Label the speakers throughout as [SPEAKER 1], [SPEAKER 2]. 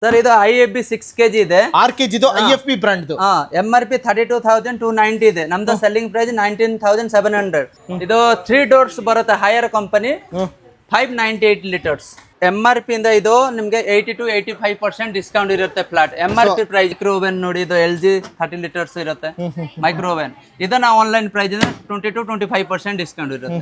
[SPEAKER 1] Sir ಇದು IFB 6 kg ಇದೆ.
[SPEAKER 2] 6 kg ಇದು IFB ಬ್ರಾಂಡ್.
[SPEAKER 1] MRP 32,290 ಇದೆ. ನಮ್ದು ಸೆಲ್ಲಿಂಗ್ ಪ್ರೈಸ್ 19,700. ಇದು 3 ಡೋರ್ಸ್ ಬರುತ್ತೆ ಹೈಯರ್ ಕಂಪನಿ 598 ಲೀಟರ್ಸ್. MRP ಇಂದ ಇದು ನಿಮಗೆ 80 to 85% ಡಿಸ್ಕೌಂಟ್ ಇರುತ್ತೆ flat. MRP price micro oven ನೋಡಿ ಇದು LG 30 ಲೀಟರ್ಸ್ ಇರುತ್ತೆ ಮೈಕ್ರೋ ಓವೆನ್. ಇದನ್ನ ಆನ್ಲೈನ್ ಪ್ರೈಸ್ 20 to 25% ಡಿಸ್ಕೌಂಟ್ ಇರುತ್ತೆ.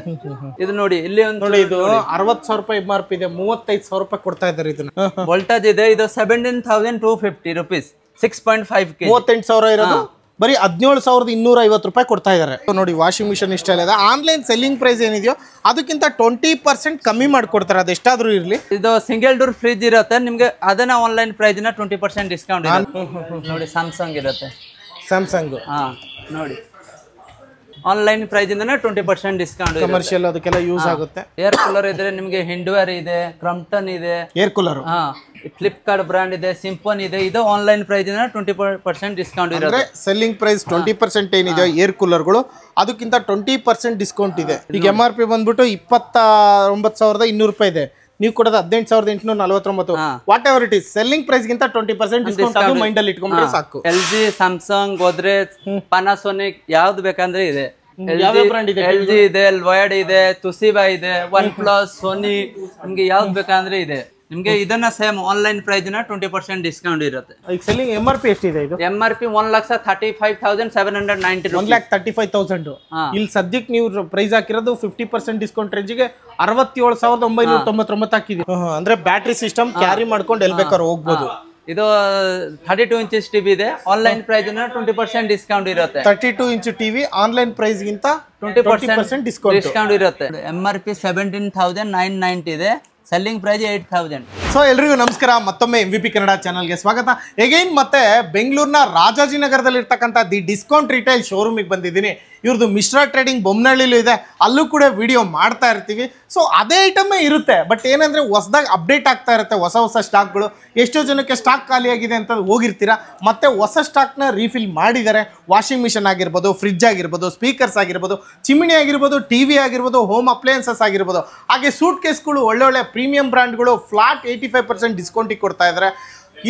[SPEAKER 1] ಇದು ನೋಡಿ ಇಲ್ಲಿ
[SPEAKER 2] ನೋಡಿ ಇದು 60,000 ರೂಪಾಯಿ MRP ಇದೆ, 35,000 ರೂಪಾಯಿ ಕೊಡ್ತಾ ಇದ್ದಾರೆ. ಇದನ್ನ
[SPEAKER 1] ವೋಲ್ಟೇಜ್ ಇದೆ, ಇದು 17,250 rupees 6.5 kg.
[SPEAKER 2] 38,000 ಇರೋದು ಬರೀ 17,250 ರೂಪಾಯಿ ಕೊಡ್ತಾ ಇದ್ದಾರೆ. ನೋಡಿ ವಾಷಿಂಗ್ ಮಿಷನ್ ಇಷ್ಟ ಇದೆ. ಆನ್ಲೈನ್ ಸೆಲ್ಲಿಂಗ್ ಪ್ರೈಸ್ ಏನಿದೆಯೋ ಅದಕ್ಕಿಂತ 20% ಕಮ್ಮಿ ಮಾಡ್ಕೊಡ್ತಾರೆ, ಅದು ಎಷ್ಟಾದ್ರೂ ಇರಲಿ.
[SPEAKER 1] ಇದು ಸಿಂಗಲ್ ಡೋರ್ ಫ್ರಿಜ್ ಇರುತ್ತೆ ನಿಮ್ಗೆ, ಅದನ್ನ ಆನ್ಲೈನ್ ಪ್ರೈಸ್ 20% ಡಿಸ್ಕೌಂಟ್ ಇರುತ್ತೆ. ನೋಡಿ ಸ್ಯಾಮ್ಸಂಗ್ ಇರುತ್ತೆ,
[SPEAKER 2] ಸ್ಯಾಮ್ಸಂಗ್
[SPEAKER 1] ನೋಡಿ ಆನ್ಲೈನ್ ಪ್ರೈಸ್ ಇಂದ 20% ಡಿಸ್ಕೌಂಟ್.
[SPEAKER 2] ಕಮರ್ಷಿಯಲ್ ಅದಕ್ಕೆಲ್ಲ ಯೂಸ್ ಆಗುತ್ತೆ.
[SPEAKER 1] ಏರ್ ಕೂಲರ್ ಇದ್ರೆ ನಿಮಗೆ ಹಿಂಡ್ವೇರ್ ಇದೆ, ಕ್ರಂಪ್ಟನ್ ಇದೆ,
[SPEAKER 2] ಏರ್ ಕೂಲರ್
[SPEAKER 1] ಫ್ಲಿಪ್ಕಾರ್ಟ್ ಬ್ರಾಂಡ್ ಇದೆ, ಸಿಂಪನ್ ಇದೆ. ಇದು ಆನ್ಲೈನ್ ಪ್ರೈಸ್ 20% ಡಿಸ್ಕೌಂಟ್ ಇರುತ್ತೆ.
[SPEAKER 2] ಸೆಲ್ಲಿಂಗ್ ಪ್ರೈಸ್ 20% ಏನಿದೆ ಏರ್ ಕೂಲರ್ಗಳು ಅದಕ್ಕಿಂತ 20% ಡಿಸ್ಕೌಂಟ್ ಇದೆ. ಈಗ MRP ಬಂದ್ಬಿಟ್ಟು 29,200 ರೂಪಾಯಿ ಇದೆ, ನೀವು ಕೊಡೋದು 18,849. Whatever it is, selling price ಗಿಂತ 20% ಡಿಸ್ಕೌಂಟ್ ಅದು ಮೈಂಡ್ ಅಲ್ಲಿ ಇಟ್ಕೊಂಡ್ರೆ ಸಾಕು.
[SPEAKER 1] LG, ಸ್ಯಾಮ್ಸಂಗ್, ಗೋದ್ರೇಜ್, ಪಾನಾಸೋನಿಕ್ ಯಾವ್ದು ಬೇಕಂದ್ರೆ ಇದೆ. LG ಇದೆ, ಲೋಯ್ಡ್ ಇದೆ, ತುಸಿಬಾ ಇದೆ, ಒನ್ ಪ್ಲಸ್, ಸೋನಿ, ನಿಮ್ಗೆ ಯಾವ್ದು ಬೇಕಂದ್ರೆ ಇದೆ. ನಿಮ್ಗೆ ಇದನ್ನ ಸೇಮ್ ಆನ್ಲೈನ್ ಪ್ರೈಸ್ 20% ಡಿಸ್ಕೌಂಟ್ ಇರುತ್ತೆ.
[SPEAKER 2] ಸೆಲ್ಲಿಂಗ್ MRP ಎಷ್ಟಿದೆ? ಇದು
[SPEAKER 1] MRP 1,35,790 ರೂಪಾಯಿ.
[SPEAKER 2] 1,35,000. ಇಲ್ಲಿ ಸದ್ಯಕ್ಕೆ ನೀವು ಪ್ರೈಸ್ ಹಾಕಿರೋದು 50% ಡಿಸ್ಕೌಂಟ್ ರೇಂಜ್ಗೆ 67,999 ಹಾಕಿದೆ. ಅಂದ್ರೆ ಬ್ಯಾಟ್ರಿ ಸಿಸ್ಟಮ್ ಕ್ಯಾರಿ ಮಾಡ್ಕೊಂಡು ಎಲ್ಲಿ ಬೇಕಾದ್ರೂ ಹೋಗ್ಬೋದು.
[SPEAKER 1] ಇದು 32 inches TV ಇದೆ, ಆನ್ಲೈನ್ ಪ್ರೈಸ್ 20% ಡಿಸ್ಕೌಂಟ್ ಇರುತ್ತೆ.
[SPEAKER 2] 32 inch TV ಆನ್ಲೈನ್ ಪ್ರೈಸ್ ಗಿಂತ 20% ಡಿಸ್ಕೌಂಟ್
[SPEAKER 1] ಇರುತ್ತೆ. MRP 17,990 ಇದೆ, ಸೆಲ್ಲಿಂಗ್ ಪ್ರೈಸ್ 8,000.
[SPEAKER 2] ಸೊ ಎಲ್ರಿಗೂ ನಮಸ್ಕಾರ, ಮತ್ತೊಮ್ಮೆ MVP ಕನ್ನಡ ಚಾನಲ್ಗೆ ಸ್ವಾಗತ. ಎಗೈನ್ ಮತ್ತೆ ಬೆಂಗಳೂರಿನ ರಾಜಾಜಿನಗರದಲ್ಲಿ ಇರ್ತಕ್ಕಂಥ ದಿ ಡಿಸ್ಕೌಂಟ್ ರಿಟೈಲ್ ಶೋರೂಮಿಗೆ ಬಂದಿದ್ದೀನಿ. ಇವ್ರದ್ದು ಮಿಶ್ರಾ ಟ್ರೇಡಿಂಗ್ ಬೊಮ್ಮನಹಳ್ಳಿಲೂ ಇದೆ, ಅಲ್ಲೂ ಕೂಡ ವಿಡಿಯೋ ಮಾಡ್ತಾ ಇರ್ತೀವಿ. ಸೊ ಅದೇ ಐಟಮೇ ಇರುತ್ತೆ, ಬಟ್ ಏನಂದರೆ ಹೊಸದಾಗಿ ಅಪ್ಡೇಟ್ ಆಗ್ತಾ ಇರುತ್ತೆ, ಹೊಸ ಸ್ಟಾಕ್ಗಳು. ಎಷ್ಟೋ ಜನಕ್ಕೆ ಸ್ಟಾಕ್ ಖಾಲಿಯಾಗಿದೆ ಅಂತ ಹೋಗಿರ್ತೀರಾ, ಮತ್ತೆ ಹೊಸ ಸ್ಟಾಕ್ನ ರೀಫಿಲ್ ಮಾಡಿದ್ದಾರೆ. ವಾಷಿಂಗ್ ಮಿಷನ್ ಆಗಿರ್ಬೋದು, ಫ್ರಿಡ್ಜ್ ಆಗಿರ್ಬೋದು, ಸ್ಪೀಕರ್ಸ್ ಆಗಿರ್ಬೋದು, ಚಿಮಿಣಿ ಆಗಿರ್ಬೋದು, TV ಆಗಿರ್ಬೋದು, ಹೋಮ್ ಅಪ್ಲಯನ್ಸಸ್ ಆಗಿರ್ಬೋದು, ಹಾಗೆ ಸೂಟ್ ಕೇಸ್ಗಳು ಒಳ್ಳೊಳ್ಳೆ ಪ್ರೀಮಿಯಂ ಬ್ರ್ಯಾಂಡ್ಗಳು ಫ್ಲಾಟ್ 85% ಡಿಸ್ಕೌಂಟಿಗೆ ಕೊಡ್ತಾ ಇದ್ದಾರೆ.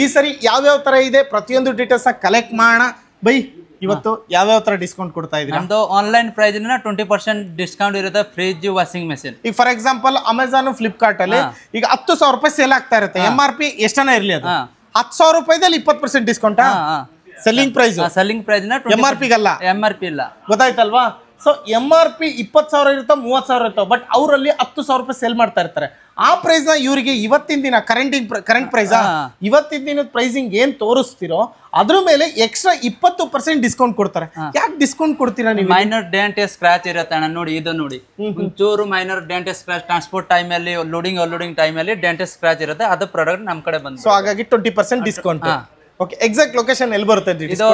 [SPEAKER 2] ಈ ಸರಿ ಯಾವ್ಯಾವ ಥರ ಇದೆ ಪ್ರತಿಯೊಂದು ಡೀಟೇಲ್ಸ್ನ ಕಲೆಕ್ಟ್ ಮಾಡೋಣ. ಬೈ, ಇವತ್ತು ಯಾವ್ಯಾವ ತರ ಡಿಸ್ಕೌಂಟ್ ಕೊಡ್ತಾ ಇದ್ದೀರಾ?
[SPEAKER 1] ನಮ್ದು ಆನ್ಲೈನ್ ಪ್ರೈಸ್ 20% ಡಿಸ್ಕೌಂಟ್ ಇರುತ್ತೆ. Fridge, washing machine.
[SPEAKER 2] ಈಗ ಫಾರ್ ಎಕ್ಸಾಂಪಲ್ ಅಮೆಝಾನ್, ಫ್ಲಿಪ್ಕಾರ್ಟ್ ಅಲ್ಲಿ ಈಗ 10,000 ರೂಪಾಯಿ ಸೇಲ್ ಆಗ್ತಾ ಇರುತ್ತೆ. MRP ಎಷ್ಟನ ಇರ್ಲಿ, ಅದು 10,000 ರೂಪಾಯಿದಲ್ಲಿ 20% discount selling price.
[SPEAKER 1] Selling price
[SPEAKER 2] MRP ಗಲ್ಲ,
[SPEAKER 1] MRP ಇಲ್ಲ,
[SPEAKER 2] ಗೊತ್ತಾಯ್ತಲ್ವಾ? ಸೊ MRP 20,000 ಇರುತ್ತೋ 30,000 ಇರುತ್ತೋ, ಬಟ್ ಅವರಲ್ಲಿ 10,000 ರೂಪಾಯಿ ಸೇಲ್ ಮಾಡ್ತಾ ಇರ್ತಾರೆ. ಆ ಪ್ರೈಸ್ ನ ಇವರಿಗೆ ಇವತ್ತಿನ ದಿನ ಕರೆಂಟ್ ಪ್ರೈಸ್ ಇವತ್ತಿನ ದಿನದ ಪ್ರೈಸಿಂಗ್ ಏನ್ ತೋರಿಸ್ತಿರೋ ಅದ್ರ ಮೇಲೆ ಎಕ್ಸ್ಟ್ರಾ 20% ಡಿಸ್ಕೌಂಟ್ ಕೊಡ್ತಾರೆ. ಯಾಕೆ ಡಿಸ್ಕೌಂಟ್ ಕೊಡ್ತೀರಾ ನೀವು?
[SPEAKER 1] ಮೈನರ್ ಡೆಂಟ್ ಸ್ಕ್ರಾಚ್ ಇರುತ್ತೆ ಅಣ್ಣ, ನೋಡಿ ಇದು ನೋಡಿ, ಒಂಚೂರು minor dent scratch transport time ಅಲ್ಲಿ, ಲೋಡಿಂಗ್ ಟೈಮ್ ಅಲ್ಲಿ ಡೆಂಟ್ ಸ್ಕ್ರಾಚ್ ಇರುತ್ತೆ, ಅದು ಪ್ರಾಡಕ್ಟ್ ನಮ್ ಕಡೆ ಬಂದು.
[SPEAKER 2] ಸೊ ಹಾಗಾಗಿ 20% ಡಿಸ್ಕೌಂಟ್. ಓಕೆ, ಎಕ್ಸಾಕ್ಟ್ ಲೊಕೇಶನ್ ಎಲ್ಲಿ ಬರುತ್ತೆ?
[SPEAKER 1] ಇದು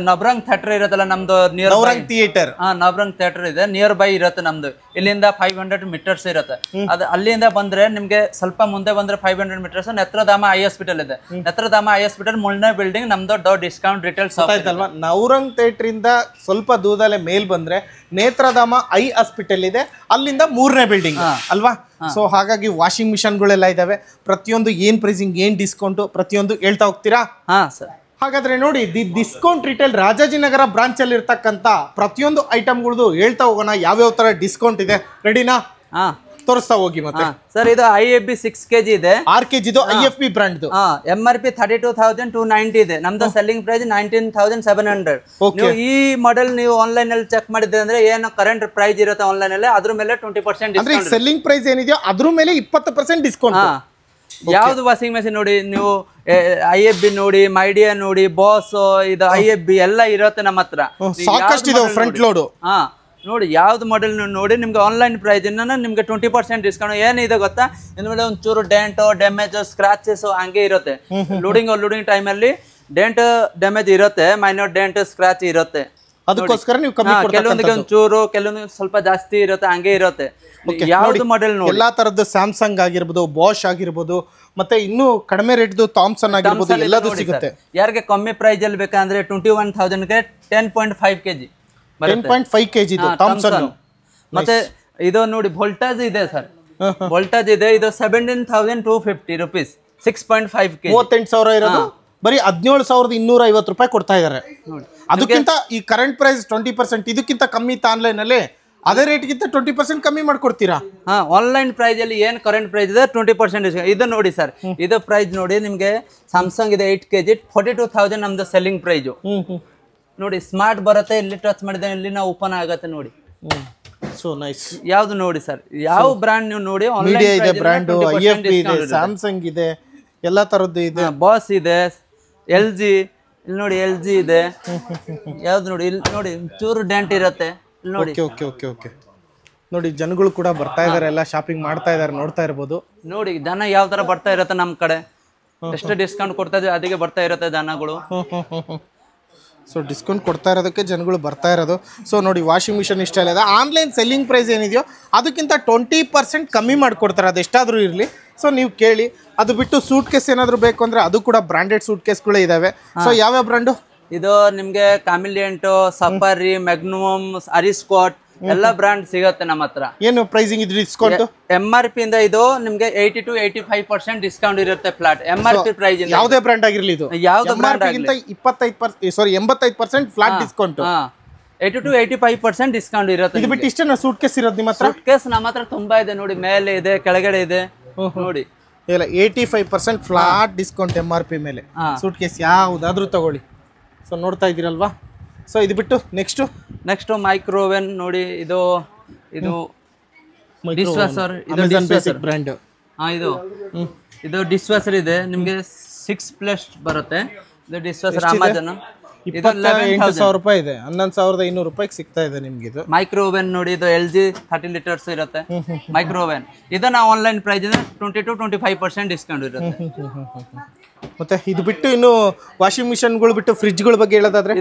[SPEAKER 1] ನವರಂಗ್ ಥಿಯೇಟರ್ ಇರುತ್ತಲ್ಲ ನಮ್ದು,
[SPEAKER 2] ನವರಂಗ್ ಥಿಯೇಟರ್.
[SPEAKER 1] ನವರಂಗ್ ಥಿಯೇಟರ್ ಇದೆ, ನಿಯರ್ ಬೈ ಇರುತ್ತೆ ನಮ್ದು. ಇಲ್ಲಿಂದ 500 ಮೀಟರ್ಸ್ ಇರುತ್ತೆ. ಅದು ಅಲ್ಲಿಂದ ಬಂದ್ರೆ ನಿಮ್ಗೆ ಸ್ವಲ್ಪ ಮುಂದೆ ಬಂದ್ರೆ 500 ಮೀಟರ್ಸ್ ನೇತ್ರಧಾಮ ಐ ಹಾಸ್ಪಿಟಲ್ ಇದೆ. ನೇತ್ರಧಾಮ ಐ ಹಾಸ್ಪಿಟಲ್ ಮುಳ್ಳೆ ಬಿಲ್ಡಿಂಗ್ ನಮ್ದು ಡಿಸ್ಕೌಂಟ್ ರಿಟೇಲ್ ಶಾಪ್
[SPEAKER 2] ಆಯ್ತಲ್ವಾ? ನವರಂಗ್ ಥಿಯೇಟರ್ ಇಂದ ಸ್ವಲ್ಪ ದೂರದಲ್ಲೇ ಮೇಲ್ ಬಂದ್ರೆ ನೇತ್ರಧಾಮ ಐ ಹಾಸ್ಪಿಟಲ್ ಇದೆ, ಅಲ್ಲಿಂದ 3ನೇ ಬಿಲ್ಡಿಂಗ್ ಅಲ್ವಾ? ಸೊ ಹಾಗಾಗಿ ವಾಷಿಂಗ್ ಮಿಷನ್ಗಳೆಲ್ಲ ಇದಾವೆ. ಪ್ರತಿಯೊಂದು ಏನ್ ಪ್ರೈಸಿಂಗ್, ಏನ್ ಡಿಸ್ಕೌಂಟ್, ಪ್ರತಿಯೊಂದು ಹೇಳ್ತಾ ಹೋಗ್ತೀರಾ? ಹಾಗಾದ್ರೆ ನೋಡಿ, the discount retail Rajajinagar branch ಅಲ್ಲಿ ಇರ್ತಕ್ಕಂಥ ಪ್ರತಿಯೊಂದು ಐಟಮ್ಗಳದ್ದು ಹೇಳ್ತಾ ಹೋಗೋಣ. ಯಾವ್ಯಾವ ತರ ಡಿಸ್ಕೌಂಟ್ ಇದೆ, ರೆಡಿನಾ? ತೋರಿಸ್ತಾ ಹೋಗಿ. ಮತ್ತೆ
[SPEAKER 1] ಸರ್ ಇದು IFB 6 kg ಇದೆ,
[SPEAKER 2] 6 kg ಇದು IFB ಬ್ರಾಂಡ್.
[SPEAKER 1] MRP 32,290 ಇದೆ, ನಮ್ದು ಸೆಲ್ಲಿಂಗ್ ಪ್ರೈಸ್ 19,700. ನೀವು ಈ ಮಾಡೆಲ್ ನೀವು ಆನ್ಲೈನ್ ಅಲ್ಲಿ ಚೆಕ್ ಮಾಡಿದ್ರೆ ಅಂದ್ರೆ ಏನು ಕರೆಂಟ್ ಪ್ರೈಸ್ ಇರುತ್ತೆ ಆನ್ಲೈನ್ ಅಲ್ಲಿ, ಅದ್ರ ಮೇಲೆ 20% ಡಿಸ್ಕೌಂಟ್.
[SPEAKER 2] ಸೆಲ್ಲಿಂಗ್ ಪ್ರೈಸ್ ಏನಿದೆಯೋ ಅದ್ರ ಮೇಲೆ 20% ಡಿಸ್ಕೌಂಟ್.
[SPEAKER 1] ಯಾವ್ದು ವಾಷಿಂಗ್ ಮೆಷಿನ್ ನೋಡಿ ನೀವು, IFB ನೋಡಿ, ಮೈಡಿಯಾ ನೋಡಿ, ಬಾಸ್, ಇದು IFB ಎಲ್ಲ ಇರುತ್ತೆ ನಮ್ಮ ಹತ್ರ.
[SPEAKER 2] ಸಾಕಷ್ಟು ಇದೆ ಫ್ರಂಟ್ ಲೋಡ್.
[SPEAKER 1] ನೋಡಿ ಯಾವ್ದು ಮಾಡೆಲ್ ನೋಡಿ, ನಿಮ್ಗೆ ಆನ್ಲೈನ್ ಪ್ರೈಸ್ ನಿಮ್ಗೆ 20% ಡಿಸ್ಕೌಂಟ್. ಏನಿದೆ ಗೊತ್ತಾ, ಇನ್ಮೇಲೆ ಒಂಚೂರು ಡೆಂಟ್, ಡ್ಯಾಮೇಜ್, ಸ್ಕ್ರಾಚಸ್ ಹಂಗೆ ಇರುತ್ತೆ. ಲೋಡಿಂಗ್ ಟೈಮ್ ಅಲ್ಲಿ ಡೆಂಟ್ ಡ್ಯಾಮೇಜ್ ಇರುತ್ತೆ, ಮೈನರ್ ಡೆಂಟ್ ಸ್ಕ್ರಾಚ್ ಇರುತ್ತೆ.
[SPEAKER 2] ಅದಕ್ಕೋಸ್ಕರ ನೀವು
[SPEAKER 1] ಕೆಲವೊಂದಿಗೆ ಒಂಚೂರು, ಕೆಲವೊಂದಿಗೆ ಸ್ವಲ್ಪ ಜಾಸ್ತಿ ಇರುತ್ತೆ, ಹಂಗೆ ಇರುತ್ತೆ. ಯಾವ್ದು ಮಾಡೆಲ್ ನೋಡಿ,
[SPEAKER 2] ಎಲ್ಲಾ ತರದ್ದು ಸ್ಯಾಮ್ಸಂಗ್ ಆಗಿರ್ಬೋದು, ಬಾಷ್ ಆಗಿರ್ಬೋದು, ಮತ್ತೆ ಇನ್ನು ಕಡಿಮೆ ರೇಟ್ ಥಾಮ್ಸನ್ ಆಗಿರ್ಬೋದು, ಎಲ್ಲದೂ ಸಿಗುತ್ತೆ.
[SPEAKER 1] ಯಾರಿಗೆ ಕಮ್ಮಿ ಪ್ರೈಸ್ ಅಲ್ಲಿ ಬೇಕಂದ್ರೆ 21,000ಗೆ 10.5 kg
[SPEAKER 2] 10.5 kg ಇದು ಥಾಮ್ಸನ್.
[SPEAKER 1] ಮತ್ತೆ ಇದು ನೋಡಿ ವೋಲ್ಟೇಜ್ ಇದೆ ಸರ್, ವೋಲ್ಟೇಜ್ ಇದೆ, ಇದು 17,250 rupees 6.5 kg.
[SPEAKER 2] 38,000 ಇರೋದು ಬರೀ 17,250 ರೂಪಾಯಿ ಕೊಡ್ತಾ ಇದ್ದಾರೆ. ಅದಕ್ಕಿಂತ ಈ ಕರೆಂಟ್ ಪ್ರೈಸ್ 20% ಇದಕ್ಕಿಂತ ಕಮ್ಮಿ ಇತ್ತು ಆನ್ಲೈನ್ ಅಲ್ಲಿ, ಅದೇ ರೇಟ್ಗಿಂತ 20% ಕಮ್ಮಿ ಮಾಡ್ಕೊಡ್ತೀರಾ?
[SPEAKER 1] ಆನ್ಲೈನ್ ಪ್ರೈಸ್ ಅಲ್ಲಿ ಏನ್ ಕರೆಂಟ್ ಪ್ರೈಸ್ ಇದೆ 20% ಇದು ನೋಡಿ ಸರ್. ಇದು ಪ್ರೈಸ್ ನೋಡಿ ನಿಮ್ಗೆ ಸ್ಯಾಮ್ಸಂಗ್ ಇದೆ 8 kg 42,000 ನಮ್ದು ಸೆಲ್ಲಿಂಗ್ ಪ್ರೈಸ್ ನೋಡಿ. ಸ್ಮಾರ್ಟ್ ಬರುತ್ತೆ, ಇಲ್ಲಿ ಟಚ್ ಮಾಡಿದ್ರೆ ಇಲ್ಲಿ ನಾವು ಓಪನ್ ಆಗತ್ತೆ ನೋಡಿ.
[SPEAKER 2] So nice.
[SPEAKER 1] ಯಾವ್ದು ನೋಡಿ ಸರ್, ಯಾವ ಬ್ರ್ಯಾಂಡ್ ನೀವು ನೋಡಿ.
[SPEAKER 2] ಮೀಡಿಯಾ ಇದೆ, ಬ್ರ್ಯಾಂಡ್ IFB ಇದೆ, ಸ್ಯಾಮ್ಸಂಗ್ ಇದೆ, ಎಲ್ಲಾ ತರದ್ದು ಇದೆ.
[SPEAKER 1] ಬಾಸ್ ಇದೆ, LG ಇಲ್ಲಿ ನೋಡಿ, LG ಇದೆ. ಯಾವ್ದು ನೋಡಿ, ಇಲ್ಲಿ ನೋಡಿ ಚೂರು ಡೆಂಟ್ ಇರತ್ತೆ ನೋಡಿ.
[SPEAKER 2] ಓಕೆ ಓಕೆ ಓಕೆ ನೋಡಿ, ಜನಗಳು ಕೂಡ ಬರ್ತಾ ಇದಾರೆ, ಎಲ್ಲ ಶಾಪಿಂಗ್ ಮಾಡ್ತಾ ಇದಾರೆ, ನೋಡ್ತಾ ಇರ್ಬೋದು
[SPEAKER 1] ನೋಡಿ. ಜನ ಯಾವ ತರ ಬರ್ತಾ ಇರತ್ತೆ ನಮ್ ಕಡೆ, ಎಷ್ಟು ಡಿಸ್ಕೌಂಟ್ ಕೊಡ್ತಾ ಇದೆ ಅದಕ್ಕೆ ಬರ್ತಾ ಇರತ್ತೆ ಜನಗಳು.
[SPEAKER 2] ಸೊ ಡಿಸ್ಕೌಂಟ್ ಕೊಡ್ತಾ ಇರೋದಕ್ಕೆ ಜನಗಳು ಬರ್ತಾ ಇರೋದು. ಸೊ ನೋಡಿ, ವಾಷಿಂಗ್ ಮಿಷನ್ ಇಷ್ಟ ಇಲ್ಲ, ಆನ್ಲೈನ್ ಸೆಲ್ಲಿಂಗ್ ಪ್ರೈಸ್ ಏನಿದೆಯೋ ಅದಕ್ಕಿಂತ 20% ಕಮ್ಮಿ ಮಾಡಿಕೊಡ್ತಾರೆ, ಅದು ಎಷ್ಟಾದರೂ ಇರಲಿ. ಸೊ ನೀವು ಕೇಳಿ. ಅದು ಬಿಟ್ಟು ಸೂಟ್ ಕೇಸ್ ಏನಾದರೂ ಬೇಕು ಅಂದರೆ ಅದು ಕೂಡ ಬ್ರಾಂಡೆಡ್ ಸೂಟ್ ಕೇಸ್ಗಳೇ ಇದ್ದಾವೆ. ಸೊ ಯಾವ್ಯಾವ ಬ್ರ್ಯಾಂಡು?
[SPEAKER 1] ಇದು ನಿಮ್ಗೆ ಕಾಮಿಲಿಯಂಟು, ಸಫಾರಿ, ಮ್ಯಾಗ್ನಮ್, ಅರಿಸ್ಕಾಟ್ ಎಲ್ಲ ಬ್ರಾಂಡ್ ಸಿಗುತ್ತೆ ನಮ್ಮ ಹತ್ರ.
[SPEAKER 2] ಏನು ಪ್ರೈಸಿಂಗ್ ಇದು ಡಿಸ್ಕೌಂಟ್?
[SPEAKER 1] MRP ಇಂದ ಇದು ನಿಮ್ಗೆ 80 to 85% ಡಿಸ್ಕೌಂಟ್ ಇರುತ್ತೆ ಫ್ಲಾಟ್. MRP ಪ್ರೈಸ್ ಇಂದ
[SPEAKER 2] ಯಾವುದೇ ಬ್ರಾಂಡ್ ಆಗಿರಲಿ, ಇದು
[SPEAKER 1] ಯಾವ್ದು ಬ್ರಾಂಡ್
[SPEAKER 2] ಆಗಿಂತ 85% ಫ್ಲಾಟ್ ಡಿಸ್ಕೌಂಟ್,
[SPEAKER 1] 80 to 85% ಡಿಸ್ಕೌಂಟ್ ಇರುತ್ತೆ.
[SPEAKER 2] ಇದು ಬಿಟ್ಟು ಇಷ್ಟೇ ಸೂಟ್ ಕೇಸ್ ಇರೋದು ನಿಮ್ಮ ಹತ್ರ?
[SPEAKER 1] ಸೂಟ್ ಕೇಸ್ ನಮ್ಮ ಹತ್ರ ತುಂಬಾ ಇದೆ ನೋಡಿ, ಮೇಲೆ ಇದೆ, ಕೆಳಗಡೆ ಇದೆ ನೋಡಿ.
[SPEAKER 2] ಇಲ್ಲ, 85% ಫ್ಲಾಟ್ ಡಿಸ್ಕೌಂಟ್ MRP ಮೇಲೆ ಸೂಟ್ ಕೇಸ್ ಯಾವುದಾದ್ರೂ ತಗೊಳ್ಳಿ. ಸೊ ನೋಡ್ತಾ ಇದ್ದೀರಲ್ವಾ. ಸೊ ಇದು ಬಿಟ್ಟು ನೆಕ್ಸ್ಟ್
[SPEAKER 1] ಮೈಕ್ರೋವೆನ್ ನೋಡಿ. ಇದು ಡಿಶ್ ವಾಷರ್, ಇದು
[SPEAKER 2] ಬ್ರ್ಯಾಂಡ್.
[SPEAKER 1] ಇದು ಡಿಶ್ ವಾಷರ್ ಇದೆ ನಿಮ್ಗೆ 6+ ಬರುತ್ತೆ. ಇದು ಡಿಶ್ ವಾಷರ್ ಅಮೆಜಾನ್
[SPEAKER 2] 28,000 ರೂಪಾಯಿ ಇದೆ, 11,500 ರೂಪಾಯಿಗೆ ಸಿಗ್ತಾ ಇದೆ ನಿಮ್ಗೆ. ಇದು
[SPEAKER 1] ಮೈಕ್ರೋವೆನ್ ನೋಡಿ, ಇದು LG 30 ಲೀಟರ್ಸ್ ಇರುತ್ತೆ ಮೈಕ್ರೋವೆನ್. ಇದನ್ನ ಆನ್ಲೈನ್ ಪ್ರೈಸ್ 20 to 25% ಡಿಸ್ಕೌಂಟ್ ಇರುತ್ತೆ.
[SPEAKER 2] ಮತ್ತೆ ಇದು ಬಿಟ್ಟು ಇನ್ನು ವಾಷಿಂಗ್ ಮಿಷನ್ಗಳು ಬಿಟ್ಟು ಫ್ರಿಜ್ಗಳ ಬಗ್ಗೆ ಹೇಳೋದಾದ್ರೆ,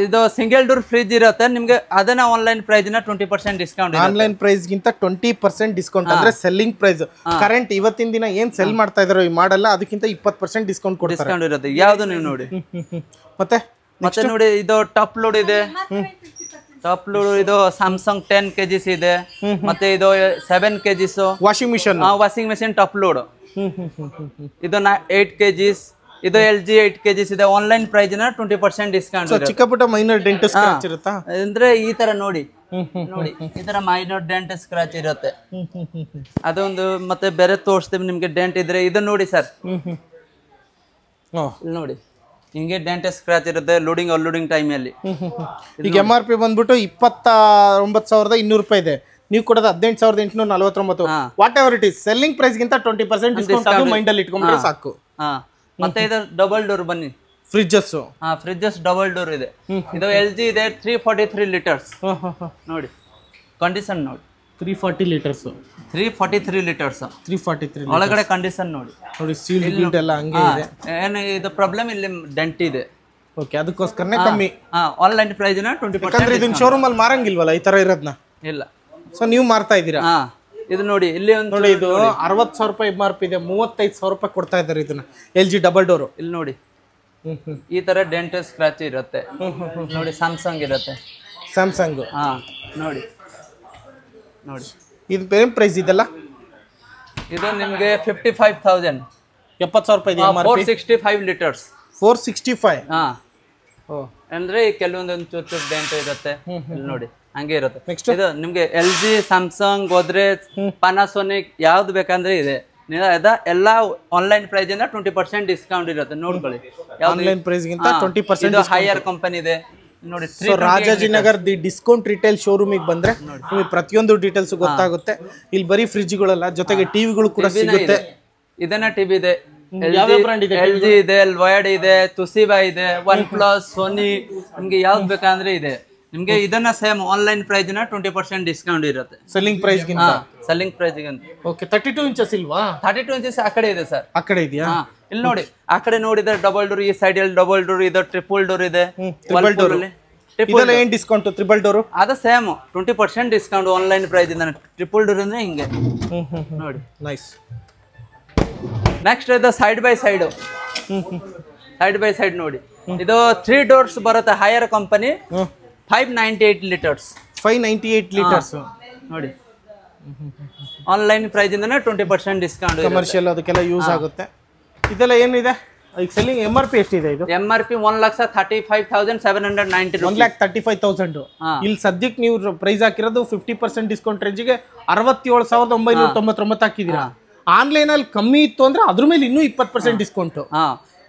[SPEAKER 1] ಇದು ಸಿಂಗಲ್ ಡೋರ್ ಫ್ರಿಜ್ ಇರುತ್ತೆ ನಿಮ್ಗೆ, ಅದನ್ನ online price 20% discount.
[SPEAKER 2] Online price ಗಿಂತ 20% ಡಿಸ್ಕೌಂಟ್ ಅಂದ್ರೆ ಸೆಲ್ಲಿಂಗ್ ಪ್ರೈಸ್. ಕರೆಂಟ್ ಇವತ್ತಿನ ದಿನ ಏನ್ ಸೆಲ್ ಮಾಡ್ತಾ ಇದಾರೋ ಈ ಮಾಡಲ್ಲ, ಅದಕ್ಕಿಂತ 20% ಡಿಸ್ಕೌಂಟ್
[SPEAKER 1] ಇರುತ್ತೆ. ಯಾವ್ದು ನೀವು ನೋಡಿ.
[SPEAKER 2] ಮತ್ತೆ
[SPEAKER 1] ನೋಡಿ, ಇದು ಟಾಪ್ ಲೋಡ್ ಇದೆ. ಟಾಪ್ ಲೋಡ್ ಇದು ಸ್ಯಾಮ್ಸಂಗ್ 10 kg ಇದೆ. ಮತ್ತೆ ಇದು 7 kg
[SPEAKER 2] washing
[SPEAKER 1] machine top load. ಇದು 8 kg. ಇದು LG 8 kg ಇದೆ. Online price 20% discount.
[SPEAKER 2] ಚಿಕ್ಕ ಪುಟ್ಟ ಮೈನರ್ ಡೆಂಟ್ ಸ್ಕ್ರಾಚ್ ಇರುತ್ತಾ
[SPEAKER 1] ಅಂದ್ರೆ ಈ ತರ ನೋಡಿ, ಈ ತರ ಮೈನರ್ ಡೆಂಟ್ ಸ್ಕ್ರಾಚ್ ಇರುತ್ತೆ. ಅದೊಂದು ಮತ್ತೆ ಬೇರೆ ತೋರಿಸ್ತೀವಿ ನಿಮ್ಗೆ ಡೆಂಟ್ ಇದ್ರೆ. ಇದು ನೋಡಿ ಸರ್, ನೋಡಿ ಹಿಂಗೆ ಡೆಂಟ್ ಸ್ಕ್ರಾಚ್ ಇರುತ್ತೆ ಲೋಡಿಂಗ್ ಅನ್ಲೋಡಿಂಗ್ ಟೈಮ್ ಅಲ್ಲಿ.
[SPEAKER 2] ಈಗ MRP ಬಂದ್ಬಿಟ್ಟು 29,200 ರೂಪಾಯಿ ಇದೆ, ನೀವು ಕೊಡೋದು 18,849. Whatever it is, selling price ಗಿಂತ 20% ಡಿಸ್ಕೌಂಟ್. ಅದು ಮೈಂಡ್ ಅಲ್ಲಿ ಇಟ್ಕೊಂಡ್ರೆ ಸಾಕು.
[SPEAKER 1] ಮತ್ತೆ ಇದು ಡಬಲ್ ಡೋರ್ ಬನ್ನಿ, ಫ್ರಿಡ್ಜಸ್ ಡಬಲ್ ಡೋರ್ ಇದೆ. ಇದು LG ಇದೆ 343 ಲೀಟರ್ಸ್ ನೋಡಿ. ಕಂಡೀಷನ್ ನೋಡಿ,
[SPEAKER 2] 343
[SPEAKER 1] ಲೀಟರ್ಸ್
[SPEAKER 2] 343
[SPEAKER 1] ಒಳಗಡೆ ಕಂಡೀಷನ್ ನೋಡಿ.
[SPEAKER 2] ಸೀಲ್ ಗಿಲ್ಟ್ ಎಲ್ಲ ಹಂಗೆ ಇದೆ.
[SPEAKER 1] ಏನು ಇದು ಪ್ರಾಬ್ಲಮ್, ಇಲ್ಲಿ ಡೆಂಟ್ ಇದೆ.
[SPEAKER 2] ಓಕೆ, ಅದಕ್ಕೋಸ್ಕರನೇ ಕಮ್ಮಿ.
[SPEAKER 1] Online price 20%.
[SPEAKER 2] ಯಾಕಂದ್ರೆ ಇದನ್ನ ಶೋರೂಮ್ ಅಲ್ಲಿ ಮಾರಂಗಿಲ್ವಲ್ಲ ಈ ತರ ಇರೋದ್ನ.
[SPEAKER 1] ಇಲ್ಲ,
[SPEAKER 2] ಸೊ ನೀವು ಮಾರ್ತಾ ಇದ್ದೀರಾ.
[SPEAKER 1] ಇದು ನೋಡಿ, ಇಲ್ಲಿ ಒಂದು
[SPEAKER 2] ನೋಡಿ, ಇದು 60,000 ರೂಪಾಯಿ MRP ಇದೆ, 35,000 ರೂಪಾಯಿ ಕೊಡ್ತಾ ಇದ್ದಾರೆ ಇದನ್ನ. LG double door.
[SPEAKER 1] ಇಲ್ಲಿ ನೋಡಿ, ಈ ತರ ಡೆಂಟ್ ಸ್ಕ್ರಾಚ್ ಇರುತ್ತೆ ನೋಡಿ. ಸ್ಯಾಮ್ಸಂಗ್ ಇರುತ್ತೆ,
[SPEAKER 2] ಸ್ಯಾಮ್ಸಂಗ್.
[SPEAKER 1] ನೋಡಿ
[SPEAKER 2] ಇದು ಬೇರೆ ಪ್ರೈಸ್ ಇದೆಲ್ಲ.
[SPEAKER 1] ಇದು ನಿಮ್ಗೆ 55,000
[SPEAKER 2] 70,000 ರೂಪಾಯಿ ಇದೆ.
[SPEAKER 1] 465 ಲೀಟರ್ಸ್
[SPEAKER 2] 465.
[SPEAKER 1] ಅಂದ್ರೆ ಕೆಲವೊಂದೊಂದು ಚೂರು ಡೆಂಟ್ ಇರುತ್ತೆ ನೋಡಿ, ಹಂಗೆ ಇರುತ್ತೆ. ಇದು ನಿಮ್ಗೆ LG, ಸ್ಯಾಮ್ಸಂಗ್, ಗೋದ್ರೇಜ್, ಪಾನಾಸೋನಿಕ್ ಯಾವ್ದು ಬೇಕಂದ್ರೆ ಇದೆ. ಎಲ್ಲ ಆನ್ಲೈನ್ ಪ್ರೈಸ್ 20% ಡಿಸ್ಕೌಂಟ್ ಇರುತ್ತೆ. ನೋಡ್ಕೊಳ್ಳಿ,
[SPEAKER 2] ಆನ್ಲೈನ್ ಪ್ರೈಸ್ ಗಿಂತ 20%
[SPEAKER 1] ಇದು ಹೈಯರ್ ಕಂಪನಿ ಇದೆ ನೋಡಿ.
[SPEAKER 2] ರಾಜಾಜಿನಗರ್ ದಿ ಡಿಸ್ಕೌಂಟ್ ರಿಟೇಲ್ ಶೋರೂಮಿಗೆ ಬಂದ್ರೆ ನಿಮಗೆ ಪ್ರತಿಯೊಂದು ಡೀಟೇಲ್ಸ್ ಗೊತ್ತಾಗುತ್ತೆ. ಇಲ್ಲಿ ಬರೀ ಫ್ರಿಜ್ಗಳೆಲ್ಲ, ಜೊತೆಗೆ ಟಿವಿಗಳು ಕೂಡ ಸಿಗುತ್ತೆ.
[SPEAKER 1] ಇದನ್ನ ಟಿವಿ ಇದೆ, LG ಇದೆ, ಲೋಯಡ್ ಇದೆ, ತುಸಿಬಾ ಇದೆ, OnePlus, ಸೋನಿ, ನಿಮ್ಗೆ ಯಾವ್ದು ಬೇಕಂದ್ರೆ ಇದೆ. ನಿಮ್ಗೆ ಇದನ್ನ ಸೇಮ್ ಆನ್ಲೈನ್ ಪ್ರೈಸ್ 20% ಡಿಸ್ಕೌಂಟ್ ಇರುತ್ತೆ.
[SPEAKER 2] ಸೆಲ್ಲಿಂಗ್ ಪ್ರೈಸ್ ಗಿಂತ.
[SPEAKER 1] ಸೆಲ್ಲಿಂಗ್ ಪ್ರೈಸ್ ಗಿಂತ.
[SPEAKER 2] ಓಕೆ, 32 ಇಂಚಸ್ ಇಲ್ವಾ?
[SPEAKER 1] 32 ಇಂಚಸ್ ಆ ಕಡೆ ಇದೆ ಸರ್.
[SPEAKER 2] ಆ ಕಡೆ ಇದೆಯಾ?
[SPEAKER 1] ಇಲ್ಲಿ ನೋಡಿ, ಆ ಕಡೆ ನೋಡಿದ್ರೆ ಡಬಲ್ ಡೋರ್, ಈ ಸೈಡ್ ಅಲ್ಲಿ ಡಬಲ್ ಡೋರ್ ಇದೆ, ಟ್ರಿಪಲ್ ಡೋರ್ ಇದೆ.
[SPEAKER 2] ಇದೆಲ್ಲ ಏನ್ ಡಿಸ್ಕೌಂಟ್? ಟ್ರಿಪಲ್ ಡೋರ್
[SPEAKER 1] ಅದ ಸೇಮ್ 20% ಡಿಸ್ಕೌಂಟ್ ಆನ್ಲೈನ್ ಪ್ರೈಸ್ ಇಂದ. ಟ್ರಿಪಲ್ ಡೋರ್ ಅಂದ್ರೆ ಹಿಂಗೆ ನೋಡಿ.
[SPEAKER 2] ನೈಸ್.
[SPEAKER 1] ನೆಕ್ಸ್ಟ್ ಇದು ಸೈಡ್ ಬೈ ಸೈಡ್ ನೋಡಿ. ಇದು 3 ಡೋರ್ಸ್ ಬರುತ್ತೆ, ಹೈಯರ್ ಕಂಪನಿ, 598 ಲೀಟರ್ಸ್
[SPEAKER 2] 598 ಲೀಟರ್ಸ್
[SPEAKER 1] ನೋಡಿ. ಆನ್ಲೈನ್ ಪ್ರೈಸ್ ಇಂದ 20% ಡಿಸ್ಕೌಂಟ್.
[SPEAKER 2] ಕಮರ್ಷಿಯಲ್ ಅದಕ್ಕೆಲ್ಲ ಯೂಸ್ ಆಗುತ್ತೆ. ಇದೆಲ್ಲ ಏನಿದೆ ಈಗ ಸೆಲ್ಲಿಂಗ್ MRP ಎಷ್ಟಿದೆ ಇದು?
[SPEAKER 1] MRP 1,35,790
[SPEAKER 2] 1,35,000. ಇಲ್ಲಿ ಸದ್ಯಕ್ಕೆ ನೀವು ಪ್ರೈಸ್ ಹಾಕಿರೋದು 50% ಡಿಸ್ಕೌಂಟ್ ರೇಂಜಿಗೆ 67,999 ಹಾಕಿದೀರಾ. ಆನ್ಲೈನ್ ಅಲ್ಲಿ ಕಮ್ಮಿ ಇತ್ತು ಅಂದ್ರೆ ಅದ್ರ ಮೇಲೆ ಇನ್ನೂ 20% ಡಿಸ್ಕೌಂಟ್.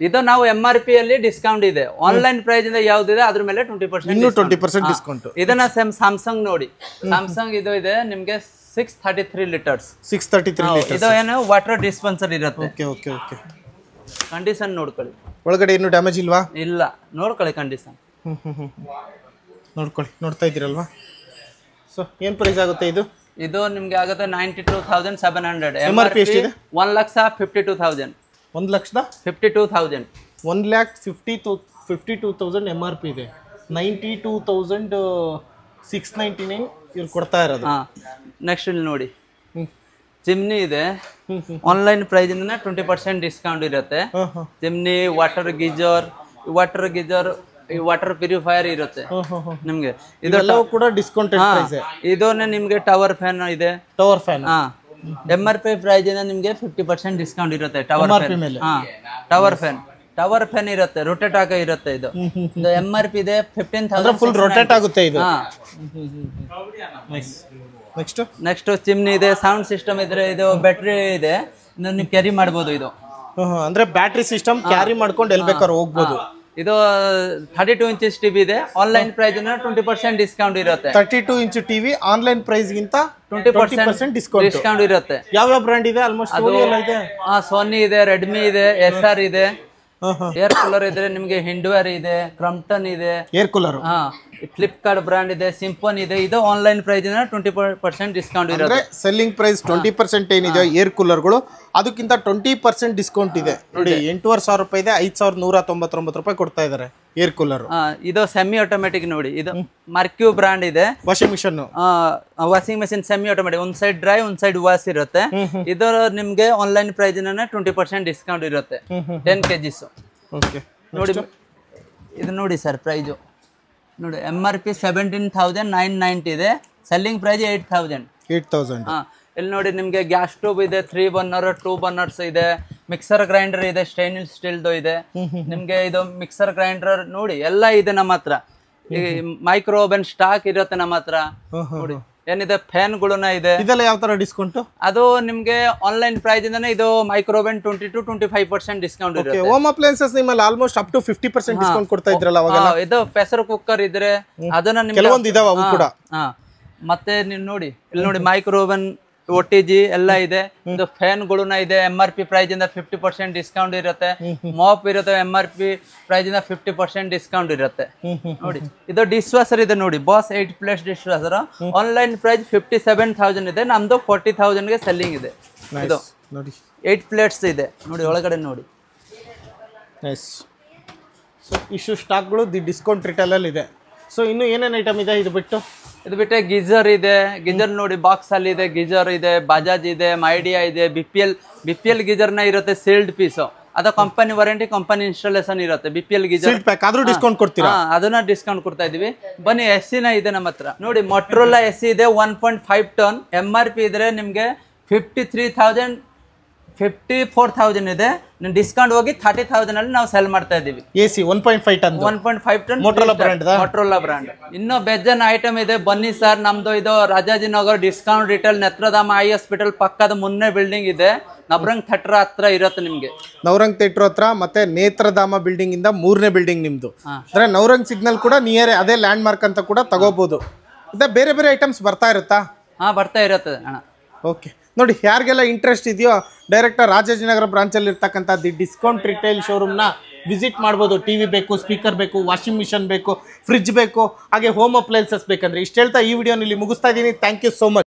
[SPEAKER 1] ಇದು ನಾವು MRP ಅಲ್ಲಿ ಡಿಸ್ಕೌಂಟ್ ಇದೆ. ಆನ್ಲೈನ್ ಪ್ರೈಸ್ ಇಂದ ಯಾವ್ದಿದೆ ಅದ್ರ ಮೇಲೆ 20%
[SPEAKER 2] ಇನ್ನೂ 20% ಡಿಸ್ಕೌಂಟ್.
[SPEAKER 1] ಇದನ್ನ ಸ್ಯಾಮ್ಸಂಗ್ ನೋಡಿ, ಸ್ಯಾಮ್ಸಂಗ್ ಇದು ಇದೆ ನಿಮ್ಗೆ 633 ಲೀಟರ್ಸ್.
[SPEAKER 2] 633 ಲೀಟರ್ಸ್.
[SPEAKER 1] ಇದು ಏನು ವಾಟರ್ ಡಿಸ್ಪೆನ್ಸರ್ ಇರುತ್ತೆ.
[SPEAKER 2] Okay okay okay.
[SPEAKER 1] ಕಂಡೀಷನ್ ನೋಡ್ಕೊಳ್ಳಿ,
[SPEAKER 2] ಒಳಗಡೆ ಏನು ಡ್ಯಾಮೇಜ್ ಇಲ್ವಾ?
[SPEAKER 1] ಇಲ್ಲ, ನೋಡ್ಕೊಳ್ಳಿ ಕಂಡೀಷನ್.
[SPEAKER 2] ನೋಡ್ಕೊಳ್ಳಿ, ನೋಡ್ತಾ ಇದ್ದೀರಲ್ವಾ. ಸೊ ಏನು ಪ್ರೈಸ್ ಆಗುತ್ತೆ ಇದು?
[SPEAKER 1] ಇದು ನಿಮ್ಗೆ ಆಗುತ್ತೆ 92,700.
[SPEAKER 2] MRP ಎಷ್ಟಿದೆ?
[SPEAKER 1] 1,52,000.
[SPEAKER 2] 1,52,000. 1,52,000 MRP ಇದೆ. 92,699 ಇವ್ರು ಕೊಡ್ತಾ ಇರೋದು.
[SPEAKER 1] ನೆಕ್ಸ್ಟ್ ಇಲ್ಲಿ ನೋಡಿ, ಚಿಮ್ನಿ ಇದೆ. ಆನ್ಲೈನ್ ಪ್ರೈಸ್ ಇಂದ 20% ಡಿಸ್ಕೌಂಟ್ ಇರುತ್ತೆ. Chimney, water geyser, water purifier ಇರುತ್ತೆ ನಿಮ್ಗೆ.
[SPEAKER 2] ಇದೆಲ್ಲವೂ ಕೂಡ ಡಿಸ್ಕೌಂಟೆಡ್ ಪ್ರೈಸ್.
[SPEAKER 1] ಇದನ್ನ ನಿಮ್ಗೆ ಟವರ್ ಫ್ಯಾನ್ ಇದೆ.
[SPEAKER 2] ಟವರ್ ಫ್ಯಾನ್
[SPEAKER 1] MRP ಪ್ರೈಸ್ ಇಂದ ನಿಮ್ಗೆ 50% ಡಿಸ್ಕೌಂಟ್ ಇರುತ್ತೆ. ಟವರ್ ಫ್ಯಾನ್ ಇರುತ್ತೆ, ರೊಟೇಟ್ ಆಗ ಇರುತ್ತೆ. ಇದು MRP ಇದೆ 15,000.
[SPEAKER 2] ಫುಲ್ ರೊಟೇಟ್ ಆಗುತ್ತೆ ಇದು.
[SPEAKER 1] ನೆಕ್ಸ್ಟ್ ಚಿಮ್ನಿ ಇದೆ, ಸೌಂಡ್ ಸಿಸ್ಟಮ್ ಇದ್ರೆ, ಇದು ಬ್ಯಾಟ್ರಿ ಇದೆ, ನೀವು ಕ್ಯಾರಿ ಮಾಡ್ಬೋದು. ಇದು
[SPEAKER 2] ಅಂದ್ರೆ ಬ್ಯಾಟ್ರಿ ಸಿಸ್ಟಮ್ ಕ್ಯಾರಿ ಮಾಡ್ಕೊಂಡು ಎಲ್ಲಿ ಬೇಕಾದ್ರೂ ಹೋಗ್ಬೋದು.
[SPEAKER 1] ಇದು 32 ಇಂಚಸ್ ಟಿವಿ ಇದೆ. ಆನ್ಲೈನ್ ಪ್ರೈಸ್ 20% ಡಿಸ್ಕೌಂಟ್ ಇರುತ್ತೆ.
[SPEAKER 2] 32 ಇಂಚ್ ಟಿವಿ ಆನ್ಲೈನ್ ಪ್ರೈಸ್ ಗಿಂತ
[SPEAKER 1] 20% ಡಿಸ್ಕೌಂಟ್ ಇರುತ್ತೆ.
[SPEAKER 2] ಯಾವ ಬ್ರ್ಯಾಂಡ್ ಇದೆ? ಆಲ್ಮೋಸ್ಟ್
[SPEAKER 1] ಸೋನಿ ಇದೆ, ರೆಡ್ಮಿ ಇದೆ, SR ಇದೆ. ಏರ್ ಕೂಲರ್ ಇದ್ರೆ ನಿಮ್ಗೆ ಹಿಂಡ್ವೇರ್ ಇದೆ, ಕ್ರಂಪ್ಟನ್ ಇದೆ,
[SPEAKER 2] ಏರ್ ಕೂಲರ್.
[SPEAKER 1] ಫ್ಲಿಪ್ಕಾರ್ಟ್ ಬ್ರಾಂಡ್ ಇದೆ, ಸಿಂಪನ್ ಇದೆ. ಇದು ಆನ್ಲೈನ್ ಪ್ರೈಸ್ 20% ಡಿಸ್ಕೌಂಟ್ ಇರುತ್ತೆ.
[SPEAKER 2] ಸೆಲ್ಲಿಂಗ್ ಪ್ರೈಸ್ 20% ಏನಿದೆ ಏರ್ ಕೂಲರ್ಗಳು, ಅದಕ್ಕಿಂತ 20% ಡಿಸ್ಕೌಂಟ್ ಇದೆ ನೋಡಿ. 8,500 ರೂಪಾಯಿ ಇದೆ, 5,199 ರೂಪಾಯಿ ಕೊಡ್ತಾ ಇದಾರೆ ಏರ್ ಕೂಲರ್.
[SPEAKER 1] ಇದು ಸೆಮಿ ಆಟೋಮೆಟಿಕ್ ನೋಡಿ, ಇದು ಮರ್ಕ್ಯೂ ಬ್ರಾಂಡ್ ಇದೆ.
[SPEAKER 2] ವಾಷಿಂಗ್ ಮಿಷನ್
[SPEAKER 1] ಸೆಮಿ ಆಟೋಮೆಟಿಕ್, ಒಂದ್ ಸೈಡ್ ಡ್ರೈ ಒಂದ್ ಸೈಡ್ ವಾಶ್ ಇರುತ್ತೆ. ಇದು ನಿಮ್ಗೆ ಆನ್ಲೈನ್ ಪ್ರೈಸ್ 20% ಡಿಸ್ಕೌಂಟ್ ಇರುತ್ತೆ. 10 kg ನೋಡಿ. ಇದು ನೋಡಿ ಸರ್, ಪ್ರೈಸ್ ನೋಡಿ, MRP 17,990 ಇದೆ, ಸೆಲ್ಲಿಂಗ್ ಪ್ರೈಸ್ 8,000. ಇಲ್ಲಿ ನೋಡಿ ನಿಮ್ಗೆ ಗ್ಯಾಸ್ ಸ್ಟೋವ್ ಇದೆ, 3 ಬರ್ನರ್ 2 ಬರ್ನರ್ಸ್ ಇದೆ, ಮಿಕ್ಸರ್ ಗ್ರೈಂಡರ್ ಇದೆ, ಸ್ಟೈನ್ಲೆಸ್ ಸ್ಟೀಲ್ದು ಇದೆ. ನಿಮ್ಗೆ ಇದು ಮಿಕ್ಸರ್ ಗ್ರೈಂಡರ್ ನೋಡಿ ಎಲ್ಲ ಇದೆ ನಮ್ಮ ಹತ್ರ. ಈ ಮೈಕ್ರೋ ಓವೆನ್ ಸ್ಟಾಕ್ ಇರುತ್ತೆ ನಮ್ಮ ಹತ್ರ ನೋಡಿ. ಏನಿದೆ ಫ್ಯಾನ್ ಗಳನ್ನ ಇದೆ.
[SPEAKER 2] ಇದೆಲ್ಲ ಯಾವ ತರ ಡಿಸ್ಕೌಂಟ್?
[SPEAKER 1] ಅದು ನಿಮ್ಗೆ ಆನ್ಲೈನ್ ಪ್ರೈಸ್ ಇಂದಾನೆ ಇದು ಮೈಕ್ರೋ ಓವೆನ್ 20-25% ಡಿಸ್ಕೌಂಟ್ ಇರುತ್ತೆ.
[SPEAKER 2] ಹೋಮ್ ಅಪ್ಲೈನ್ಸಸ್ ನಿಮ್ಮಲ್ಲಿ ಆಲ್ಮೋಸ್ಟ್ ಅಪ್ ಟು 50% ಡಿಸ್ಕೌಂಟ್ ಕೊಡ್ತಾ ಇದ್ರಲ್ಲ ಅವಾಗ.
[SPEAKER 1] ಇದು ಪ್ರೆಷರ್ ಕುಕ್ಕರ್ ಇದ್ರೆ ಅದನ್ನ ನಿಮ್ಗೆ
[SPEAKER 2] ಕೆಲವೊಂದು ಇದಾವ ಅವು ಕೂಡ.
[SPEAKER 1] ಮತ್ತೆ ನೀವು ನೋಡಿ, ಇಲ್ಲಿ ನೋಡಿ ಮೈಕ್ರೋ ಓವೆನ್, OTG ಎಲ್ಲ ಇದೆ. ಇದು ಫ್ಯಾನ್ ಗಳನ್ನ ಇದೆ. MRP ಪ್ರೈಸ್ ಇಂದ 50% ಡಿಸ್ಕೌಂಟ್ ಇರುತ್ತೆ. ಮಾಪ್ ಇರುತ್ತೆ, MRP ಪ್ರೈಸ್ ಇಂದ 50% ಡಿಸ್ಕೌಂಟ್ ಇರುತ್ತೆ ನೋಡಿ. ಇದು ಡಿಶ್ ವಾಷರ್ ಇದೆ ನೋಡಿ, boss 8 place dish washer. Online price 57,000 ಇದೆ, ನಮ್ದು 40,000 ಗೆ ಸೆಲ್ಲಿಂಗ್ ಇದೆ. ಇದು ನೋಡಿ 8 ಪ್ಲೇಟ್ಸ್ ಇದೆ ನೋಡಿ, ಒಳಗಡೆ ನೋಡಿ.
[SPEAKER 2] ಇಷ್ಟು ಸ್ಟಾಕ್ಗಳು ಡಿಸ್ಕೌಂಟ್ ರಿಟೇಲ್ ಅಲ್ಲಿ ಇದೆ. ಸೊ ಇನ್ನು ಏನೇನು ಐಟಮ್ ಇದೆ ಇದು ಬಿಟ್ಟು?
[SPEAKER 1] ಇದು ಬಿಟ್ಟೆ ಗೀಜರ್ ಇದೆ. ಗೀಜರ್ ನೋಡಿ ಬಾಕ್ಸ್ ಅಲ್ಲಿ ಇದೆ, ಗೀಜರ್ ಇದೆ, ಬಜಾಜ್ ಇದೆ, ಮೈಡಿಯಾ ಇದೆ. BPL ಗೀಜರ್ ನ ಇರುತ್ತೆ ಸೀಲ್ಡ್ ಪೀಸ್. ಅದು ಕಂಪನಿ ವಾರಂಟಿ, ಕಂಪನಿ ಇನ್ಸ್ಟಾಲೇಷನ್ ಇರುತ್ತೆ. BPL ಗೀಜರ್
[SPEAKER 2] ಆದ್ರೂ ಡಿಸ್ಕೌಂಟ್ ಕೊಡ್ತೀರಾ?
[SPEAKER 1] ಅದನ್ನ ಡಿಸ್ಕೌಂಟ್ ಕೊಡ್ತಾ ಇದೀವಿ. ಬನ್ನಿ, SC ನ ಇದೆ ನಮ್ಮ ಹತ್ರ ನೋಡಿ. ಮೊಟ್ರೋಲಾ SC ಇದೆ 1.5 ಟನ್. MRP ಇದ್ರೆ ನಿಮ್ಗೆ 54,000 ಇದೆ. ಡಿಸ್ಕೌಂಟ್ ಹೋಗಿ 30,000 ಅಲ್ಲಿ ನಾವು ಸೆಲ್ ಮಾಡ್ತಾ ಇದೀವಿ.
[SPEAKER 2] AC 1.5 ton Motorola
[SPEAKER 1] brand. ಇನ್ನೂ ಬೆಜ್ಜನ್ ಐಟಮ್ ಇದೆ. ಬನ್ನಿ ಸರ್, ನಮ್ದು ಇದು Rajajinagar discount retail, Nethradhama eye hospital ಪಕ್ಕದ ಮುನ್ನೆ ಬಿಲ್ಡಿಂಗ್ ಇದೆ. ನವರಂಗ್ ಥಿಯೇಟರ್ ಹತ್ರ ಇರುತ್ತೆ ನಿಮ್ಗೆ.
[SPEAKER 2] ನವರಂಗ್ ಥಿಯೇಟರ್ ಹತ್ರ ಮತ್ತೆ ನೇತ್ರಧಾಮ ಬಿಲ್ಡಿಂಗ್ ಇಂದ 3ನೇ ಬಿಲ್ಡಿಂಗ್ ನಿಮ್ದು. ಅಂದ್ರೆ ನವರಂಗ್ ಸಿಗ್ನಲ್ ಕೂಡ ನಿಯರ್, ಅದೇ ಲ್ಯಾಂಡ್ ಮಾರ್ಕ್ ಅಂತ ಕೂಡ ತಗೋಬಹುದು. ಅದೇ ಬೇರೆ ಬೇರೆ ಐಟಮ್ಸ್ ಬರ್ತಾ ಇರುತ್ತಾ?
[SPEAKER 1] ಬರ್ತಾ ಇರುತ್ತೆ ಅಣ್ಣ.
[SPEAKER 2] ಓಕೆ ನೋಡಿ, ಯಾರಿಗೆಲ್ಲ ಇಂಟ್ರೆಸ್ಟ್ ಇದೆಯೋ ಡೈರೆಕ್ಟ್ ರಾಜಾಜಿನಗರ ಬ್ರಾಂಚಲ್ಲಿ ಇರ್ತಕ್ಕಂಥ ಡಿಸ್ಕೌಂಟ್ ರಿಟೇಲ್ ಶೋರೂಮ್ನ ವಿಸಿಟ್ ಮಾಡ್ಬೋದು. ಟಿವಿ ಬೇಕು, ಸ್ಪೀಕರ್ ಬೇಕು, ವಾಷಿಂಗ್ ಮಿಷನ್ ಬೇಕು, ಫ್ರಿಡ್ಜ್ ಬೇಕು, ಹಾಗೆ ಹೋಮ್ ಅಪ್ಲೈನ್ಸಸ್ ಬೇಕಂದ್ರೆ. ಇಷ್ಟು ಹೇಳ್ತಾ ಈ ವಿಡಿಯೋನಲ್ಲಿ ಮುಗಿಸ್ತಾ ಇದ್ದೀನಿ. Thank you so much.